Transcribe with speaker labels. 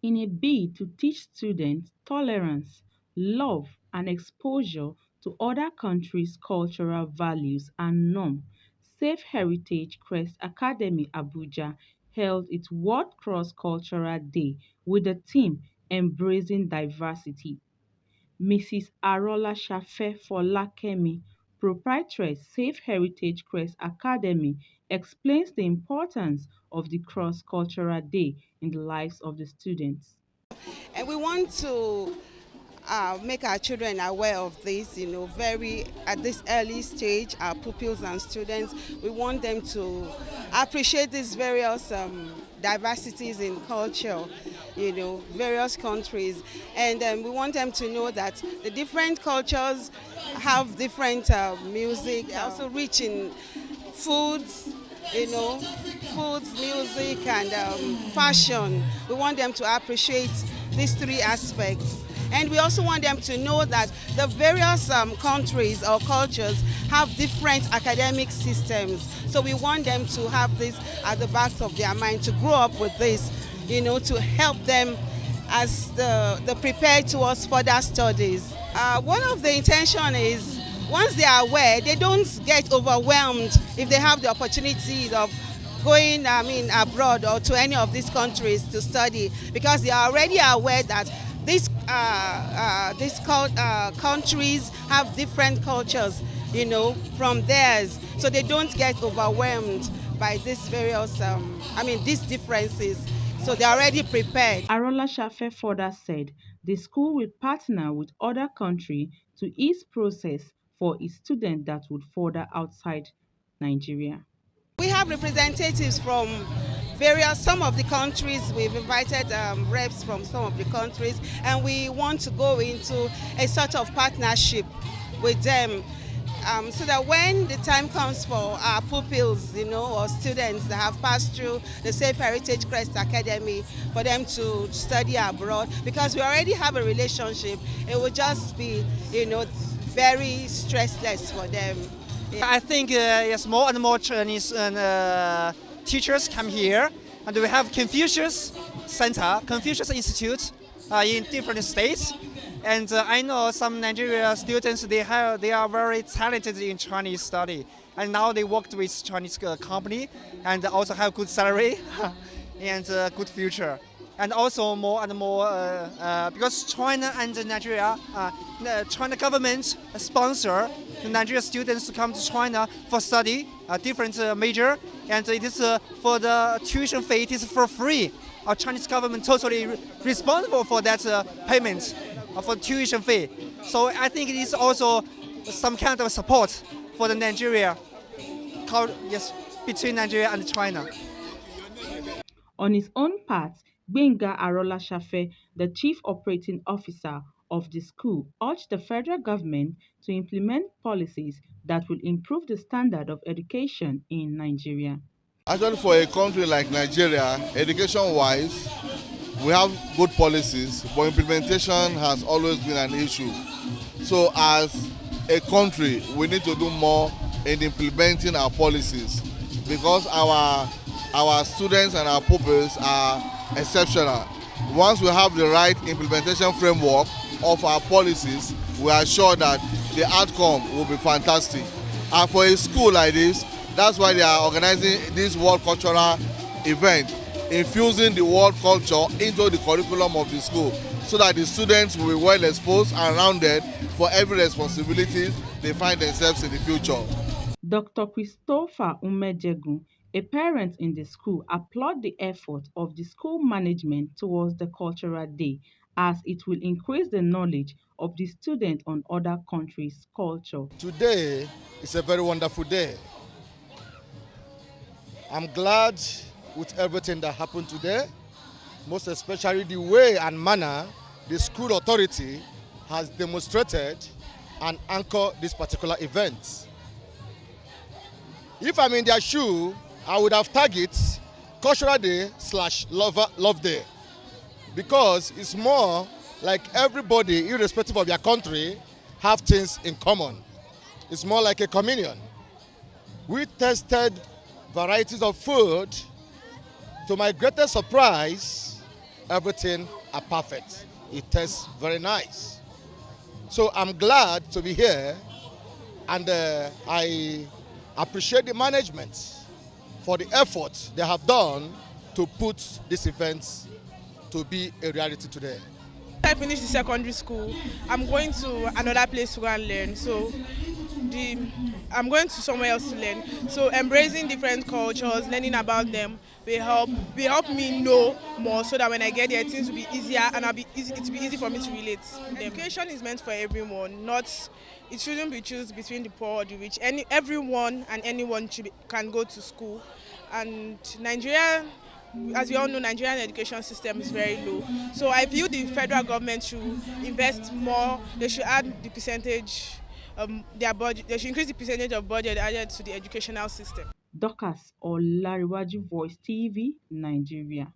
Speaker 1: in a bid to teach students tolerance, love, and exposure to other countries' cultural values and norms. Safe Heritage Crest Academy Abuja held its World Cross-Cultural Day with the theme Embracing Diversity. Mrs. Arolashafe Folakemi, proprietress Safe Heritage Crest Academy, explains the importance of the Cross-Cultural Day in the lives of the students.
Speaker 2: And we want to make our children aware of this, very at this early stage, our pupils and students. We want them to appreciate these various diversities in culture, various countries. And we want them to know that the different cultures have different music, they're also rich in foods, you know, foods, music, and fashion. We want them to appreciate these three aspects. And we also want them to know that the various countries or cultures have different academic systems. So we want them to have this at the back of their mind, to grow up with this, to help them as the prepare towards further studies. One of the intention is once they are aware, they don't get overwhelmed if they have the opportunity of going abroad or to any of these countries to study, because they are already aware that these countries have different cultures, from theirs. So they don't get overwhelmed by these various, these differences. So they're already prepared.
Speaker 1: Arola Shafe further said the school will partner with other countries to ease process for its students that would further outside Nigeria.
Speaker 2: We have representatives from some of the countries. We've invited reps from some of the countries, and we want to go into a sort of partnership with them, so that when the time comes for our pupils, or students that have passed through the Safe Heritage Crest Academy, for them to study abroad, because we already have a relationship, it will just be, very stressless for them.
Speaker 3: I think yes, more and more Chinese teachers come here, and we have Confucius Center, Confucius Institute in different states. And I know some Nigerian students, they are very talented in Chinese study, and now they worked with Chinese company and also have good salary and good future. And also more and more because China and Nigeria, the China government sponsor the Nigerian students to come to China for study, different major, and it is for the tuition fee. It is for free. Our Chinese government totally responsible for that payment for tuition fee. So I think it is also some kind of support for the Nigeria, yes, between Nigeria and China.
Speaker 1: On his own part, Gbenga Arolashafe, the chief operating officer of the school, urged the federal government to implement policies that will improve the standard of education in Nigeria.
Speaker 4: Actually, for a country like Nigeria, education-wise, we have good policies, but implementation has always been an issue. So as a country, we need to do more in implementing our policies, because our students and our pupils are exceptional. Once we have the right implementation framework of our policies, we are sure that the outcome will be fantastic. And for a school like this, that's why they are organizing this World Cultural event, infusing the world culture into the curriculum of the school, so that the students will be well exposed and rounded for every responsibility they find themselves in the future.
Speaker 1: Dr. Christopher Umejegun, a parent in the school, applauded the effort of the school management towards the Cultural Day, as it will increase the knowledge of the students on other countries' culture.
Speaker 5: Today is a very wonderful day. I'm glad with everything that happened today, most especially the way and manner the school authority has demonstrated and anchored this particular event. If I'm in their shoe, I would have tagged Cultural Day / Love Day, because it's more like everybody, irrespective of their country, have things in common. It's more like a communion. We tested varieties of food. To my greatest surprise, everything are perfect. It tastes very nice. So I'm glad to be here, and I appreciate the management for the effort they have done to put this event to be a reality today.
Speaker 6: I finish the secondary school, I'm going to another place to go and learn. The I'm going to somewhere else to learn. So embracing different cultures, learning about them will help me know more so that when I get there things will be easier and it will be easy for me to relate. Education is meant for everyone, not it shouldn't be choose between the poor or the rich. Everyone and anyone can go to school. And Nigeria, as we all know, Nigerian education system is very low. So I feel the federal government should invest more. They should add the percentage, their budget. They should increase the percentage of budget added to the educational system.
Speaker 1: Dorcas Olariwaju Voice TV, Nigeria.